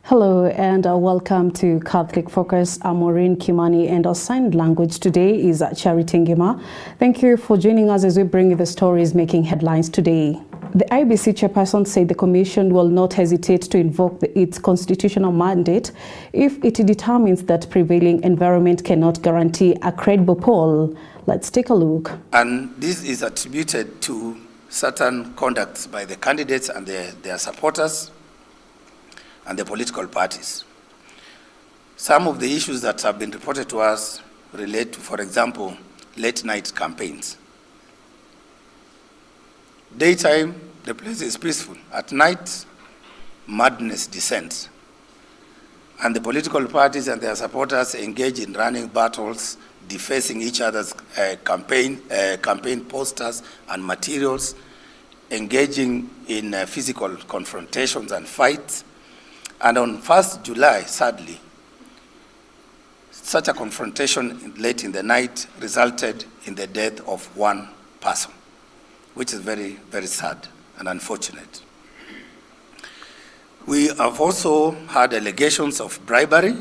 Hello and welcome to Catholic Focus. I'm Maureen Kimani and our sign language today is Charity Ngima. Thank you for joining us as we bring you the stories making headlines today. The IBC chairperson said the commission will not hesitate to invoke its constitutional mandate if it determines that prevailing environment cannot guarantee a credible poll. Let's take a look. And this is attributed to certain conducts by the candidates and their supporters and the political parties. Some of the issues that have been reported to us relate to, for example, late night campaigns. Daytime, the place is peaceful. At night, madness descends. And the political parties and their supporters engage in running battles, defacing each other's campaign posters and materials, engaging in physical confrontations and fights. And on 1st July, sadly, such a confrontation late in the night resulted in the death of one person, which is very, very sad and unfortunate. We have also had allegations of bribery,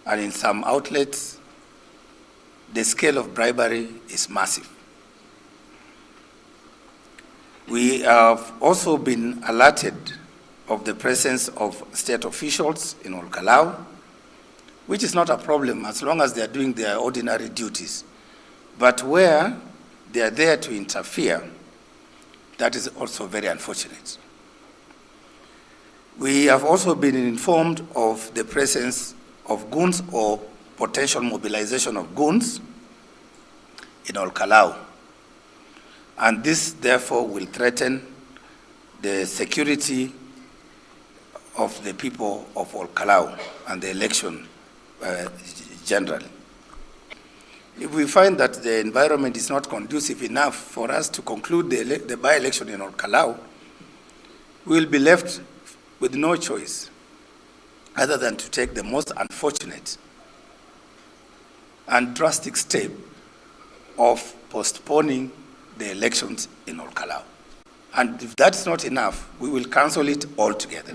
and in some outlets, the scale of bribery is massive. We have also been alerted of the presence of state officials in Olkalau, which is not a problem as long as they are doing their ordinary duties. But where they are there to interfere, that is also very unfortunate. We have also been informed of the presence of goons or potential mobilization of goons in Olkalau. And this, therefore, will threaten the security of the people of Olkalau and the election generally. If we find that the environment is not conducive enough for us to conclude the by-election in Olkalau, we will be left with no choice other than to take the most unfortunate and drastic step of postponing the elections in Olkalau. And if that's not enough, we will cancel it altogether.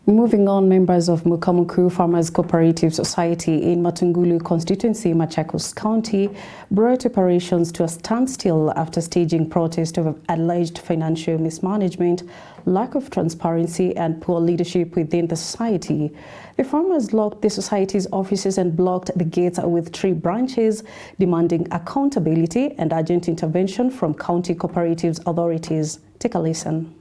Moving on, members of Mukamuku Farmers Cooperative Society in Matungulu constituency, Machakos County, brought operations to a standstill after staging protest over alleged financial mismanagement, lack of transparency, and poor leadership within the society. The farmers locked the society's offices and blocked the gates with 3 branches, demanding accountability and urgent intervention from county cooperatives authorities. Take a listen.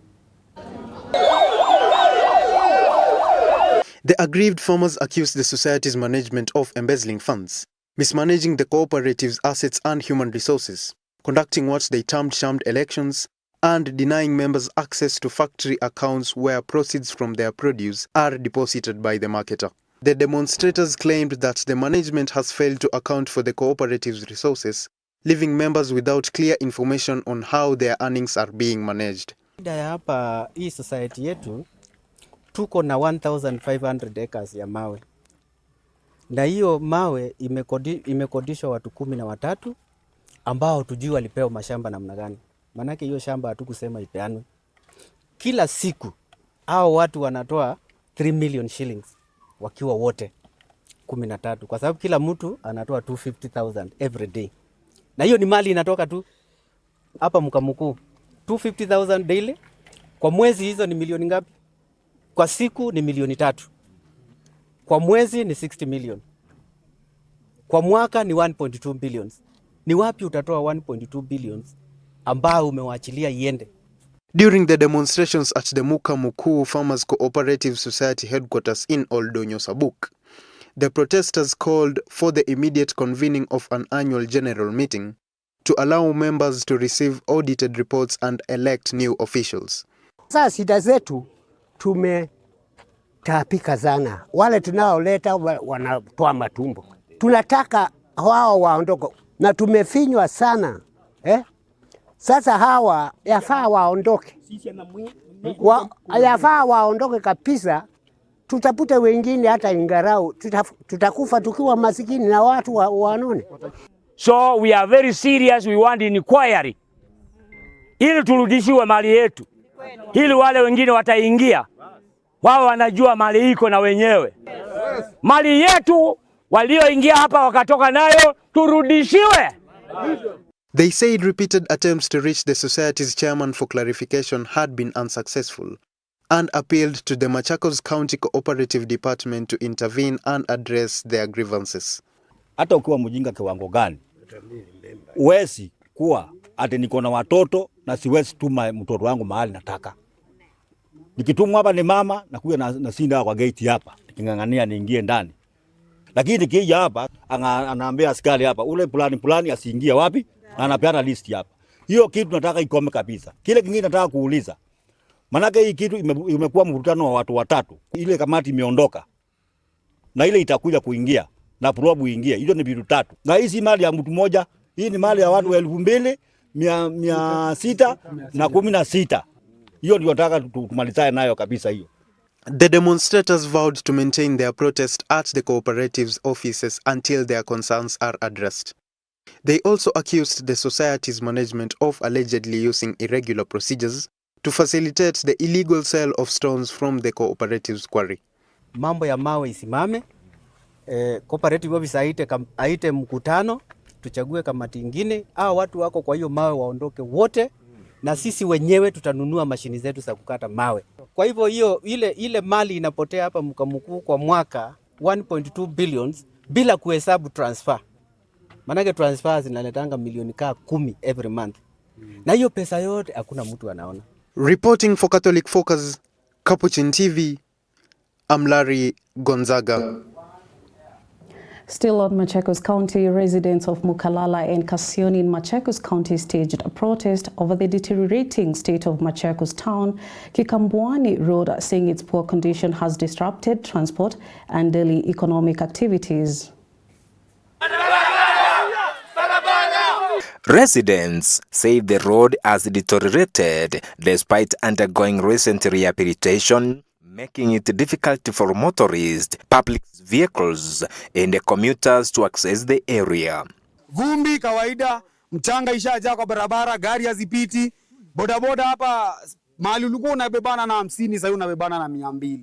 The aggrieved farmers accused the society's management of embezzling funds, mismanaging the cooperative's assets and human resources, conducting what they termed sham elections, and denying members access to factory accounts where proceeds from their produce are deposited by the marketer. The demonstrators claimed that the management has failed to account for the cooperative's resources, leaving members without clear information on how their earnings are being managed. Hapa hii society yetu tuko na 1500 acres ya mawe. Na hiyo mawe imekodishwa watu 13 ambao tujui walipewa mashamba namna gani. Manake hiyo shamba hatukusema ipeanwe. Kila siku hao watu wanatoa 3 million shillings wakiwa wote 13 kwa sababu kila mtu anatoa 250,000 every day. Na hiyo ni mali inatoka tu hapa Mukamuku. 250,000 daily. Kwa mwezi hizo ni milioni ngapi? Kwa siku ni milioni 3. Kwa mwezi ni 60 million. Kwa mwaka ni 1.2 billions. Ni wapi utatoa 1.2 billions ambao umewaachilia iende? During the demonstrations at the Mukamuku Farmers Cooperative Society headquarters in Oldonyo Sabuk, the protesters called for the immediate convening of an annual general meeting to allow members to receive audited reports and elect new officials. Sasa shida zetu tumetapika sana. Wale tunaoleta wanatoa matumbo. Tunataka wao waondoke na tumefinywa sana. Sasa hawa yafaa waondoke. Yafaa waondoke kabisa. Tutapute wengine hata ingarau. Tutakufa tukiwa masikini na watu wanone. So we are very serious. We want an inquiry ili turudishiwe mali yetu. ili wale wengine wataingia, wao wanajua mali iko na wenyewe. Mali yetu walioingia hapa wakatoka nayo turudishiwe. They said repeated attempts to reach the society's chairman for clarification had been unsuccessful and appealed to the Machakos County Cooperative Department to intervene and address their grievances. Hata ukiwa mjinga kiwango gani, uwezi kuwa ati niko na watoto na siwezi tuma mtoto wangu mahali nataka. Nikitumwa hapa ni mama na kuja na sinda kwa gate hapa, nikingangania niingie ndani. Lakini nikija hapa anaambia askari hapa ule fulani asiingie wapi, na anapeana list hapa. Hiyo kitu nataka ikome kabisa. Kile kingine nataka kuuliza. Manake hii kitu imekuwa mvutano wa watu watatu. Ile kamati imeondoka. Na ile itakuja kuingia na probu ingie. Hizo ni vitu tatu. Na hii si mali ya mtu mmoja, hii ni mali ya watu 2616. Hiyo ndio nataka tumalizae nayo kabisa hiyo. The demonstrators vowed to maintain their protest at the cooperative's offices until their concerns are addressed. They also accused the society's management of allegedly using irregular procedures to facilitate the illegal sale of stones from the cooperative's quarry. Mambo ya mawe isimame, cooperative office aite mkutano, tuchague kamati ingine, watu wako kwa hiyo mawe waondoke wote, na sisi wenyewe tutanunua mashini zetu za kukata mawe. Kwa hivyo hiyo ile mali inapotea hapa Mkamukuu kwa mwaka 1.2 billions bila kuhesabu transfer. Manake transfer zinaletanga milioni 10 every month. Na hiyo pesa yote hakuna mtu anaona. Reporting for Catholic Focus, Capuchin TV, I'm Larry Gonzaga. Still on Machakos County, residents of Mukalala and Kasioni in Machakos County staged a protest over the deteriorating state of Machakos town. Kikambwani Road, saying its poor condition has disrupted transport and daily economic activities. Residents say the road has deteriorated despite undergoing recent rehabilitation, making it difficult for motorists, public vehicles, and commuters to access the area. Vumbi kawaida, mchanga ishajaa kwa barabara, gari hazipiti. Bodaboda hapa mahali ulikuwa unabebana na 50 sasa unabebana na 200.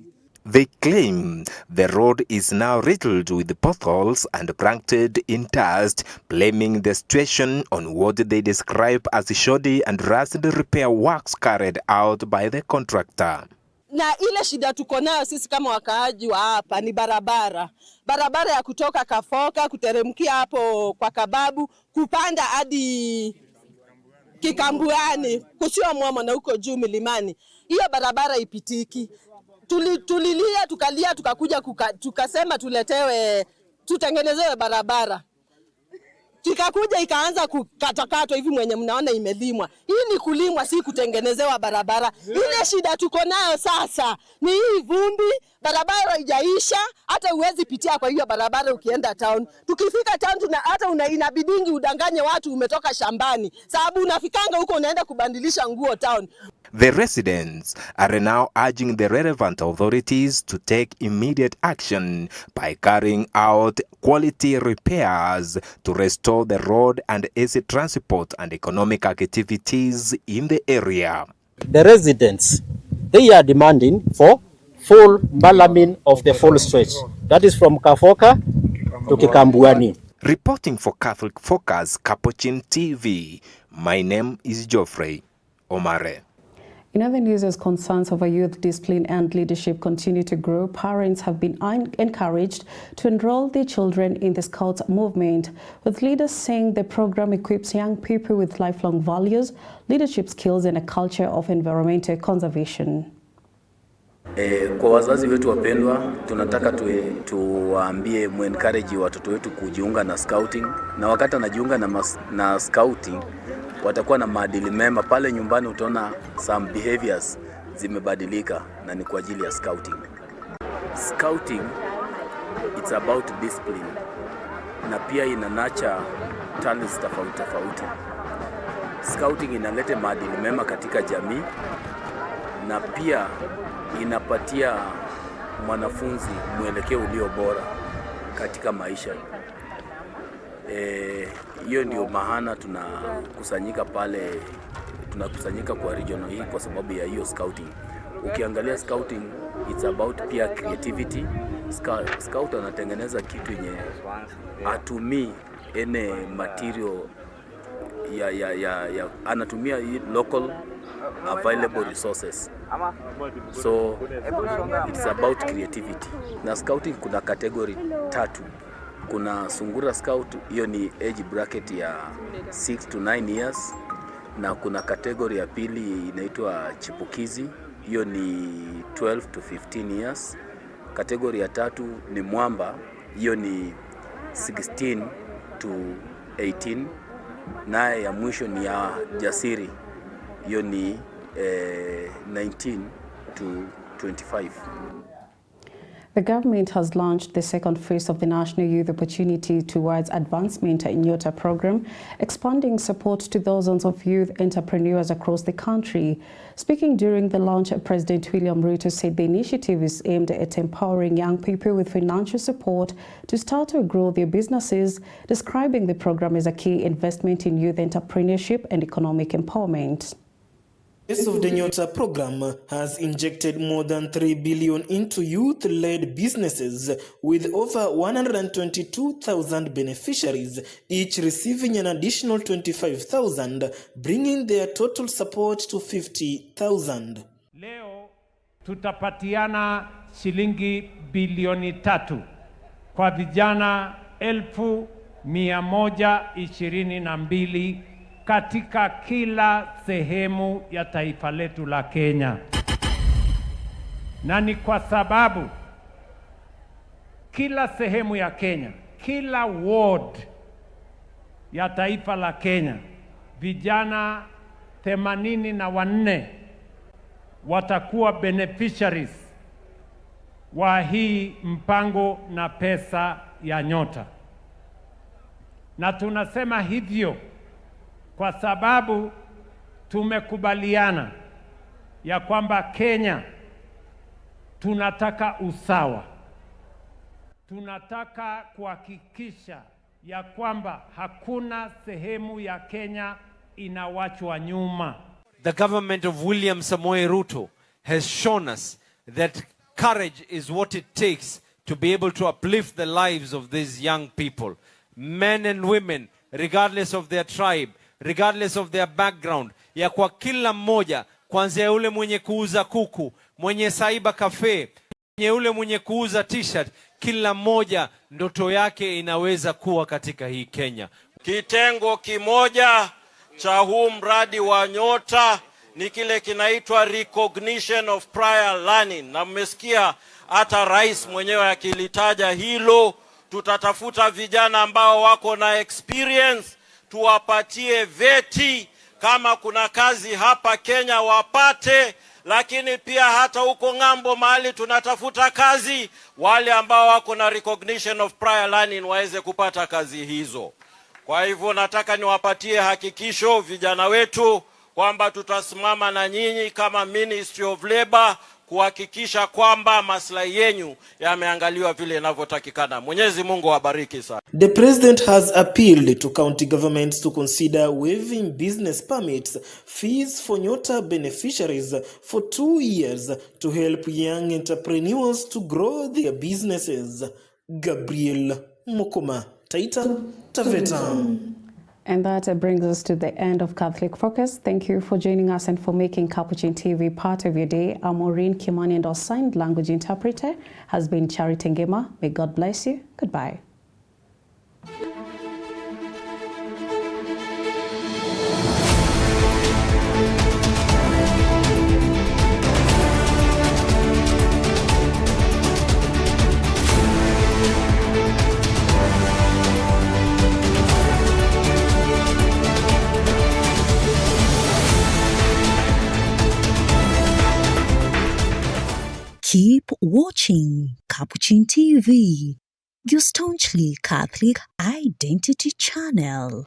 They claim the road is now riddled with potholes and planked in dust, blaming the situation on what they describe as shoddy and rusted repair works carried out by the contractor. Na ile shida tuko nayo sisi kama wakaaji wa hapa ni barabara. Barabara ya kutoka Kafoka kuteremkia hapo kwa Kababu kupanda hadi Kikambuani kusiwa Mwamo na huko juu milimani. Hiyo barabara ipitiki. Tulilia tukalia tukakuja tukasema tuletewe tutengenezewe barabara. Tukakuja ikaanza kukatakatwa hivi mwenye mnaona imelimwa. Hii ni kulimwa si kutengenezewa barabara. Ile shida tuko nayo sasa ni hii vumbi, barabara haijaisha, hata uwezi pitia kwa hiyo barabara ukienda town. Tukifika town hata inabidingi udanganye watu umetoka shambani. Sababu unafikanga huko unaenda kubandilisha nguo town. The residents are now urging the relevant authorities to take immediate action by carrying out quality repairs to restore the road and easy transport and economic activities in the area. The residents, they are demanding for full balamin of the full stretch. That is from Kafoka to Kikambuani. Reporting for Catholic Focus, Capuchin TV, my name is Geoffrey Omare. In other news, as concerns over youth discipline and leadership continue to grow, parents have been encouraged to enroll their children in the Scouts movement, with leaders saying the program equips young people with lifelong values, leadership skills, and a culture of environmental conservation. Kwa wazazi wetu wapendwa, tunataka tuwaambie muencourage watoto wetu kujiunga na scouting, na wakati anajiunga na scouting watakuwa na maadili mema. Pale nyumbani utaona some behaviors zimebadilika na ni kwa ajili ya scouting. Scouting, it's about discipline na pia ina nurture talents tofauti. Scouting inaleta maadili mema katika jamii na pia inapatia mwanafunzi mwelekeo ulio bora katika maisha. Hiyo ndio maana tunakusanyika pale tunakusanyika kwa region hii kwa sababu ya hiyo scouting. Ukiangalia scouting, it's about pia creativity. Scout anatengeneza kitu yenye atumii ene material anatumia local available resources. So it's about creativity. Na scouting kuna category 3. Kuna sungura scout, hiyo ni age bracket ya 6 to 9 years, na kuna category ya pili inaitwa chipukizi, hiyo ni 12 to 15 years. Category ya 3 ni mwamba, hiyo ni 16 to 18, naye ya mwisho ni ya jasiri, hiyo ni 19 to 25. The government has launched the second phase of the National Youth Opportunity Towards Advancement in Nyota program, expanding support to thousands of youth entrepreneurs across the country. Speaking during the launch, President William Ruto said the initiative is aimed at empowering young people with financial support to start or grow their businesses, describing the program as a key investment in youth entrepreneurship and economic empowerment. The of the Nyota program has injected more than 3 billion into youth-led businesses, with over 122,000 beneficiaries, each receiving an additional 25,000, bringing their total support to 50,000. Leo tutapatiana shilingi bilioni 3 kwa vijana 1,122 katika kila sehemu ya taifa letu la Kenya. Na ni kwa sababu kila sehemu ya Kenya, kila ward ya taifa la Kenya, vijana 84 watakuwa beneficiaries wa hii mpango na pesa ya Nyota. Na tunasema hivyo kwa sababu tumekubaliana ya kwamba Kenya tunataka usawa. Tunataka kuhakikisha ya kwamba hakuna sehemu ya Kenya inawachwa nyuma. The government of William Samoei Ruto has shown us that courage is what it takes to be able to uplift the lives of these young people, men and women, regardless of their tribe, regardless of their background, ya kwa kila mmoja, kuanzia yule mwenye kuuza kuku, mwenye saiba cafe, yule mwenye kuuza t-shirt, kila mmoja ndoto yake inaweza kuwa katika hii Kenya. Kitengo kimoja cha huu mradi wa Nyota ni kile kinaitwa recognition of prior learning, na mmesikia hata rais mwenyewe akilitaja hilo. Tutatafuta vijana ambao wako na experience, tuwapatie veti, kama kuna kazi hapa Kenya wapate, lakini pia hata huko ng'ambo mahali tunatafuta kazi, wale ambao wako na recognition of prior learning waweze kupata kazi hizo. Kwa hivyo nataka niwapatie hakikisho vijana wetu kwamba tutasimama na nyinyi kama Ministry of Labor kuhakikisha kwamba maslahi yenu yameangaliwa vile inavyotakikana. Mwenyezi Mungu awabariki sana. The president has appealed to county governments to consider waiving business permits fees for Nyota beneficiaries for 2 years to help young entrepreneurs to grow their businesses. Gabriel Mukuma, Taita Taveta. And that brings us to the end of Catholic Focus. Thank you for joining us and for making Capuchin TV part of your day. I'm Maureen Kimani, and our signed language interpreter has been Charity Ngema. May God bless you. Goodbye. Keep watching Capuchin TV, your staunchly Catholic identity channel.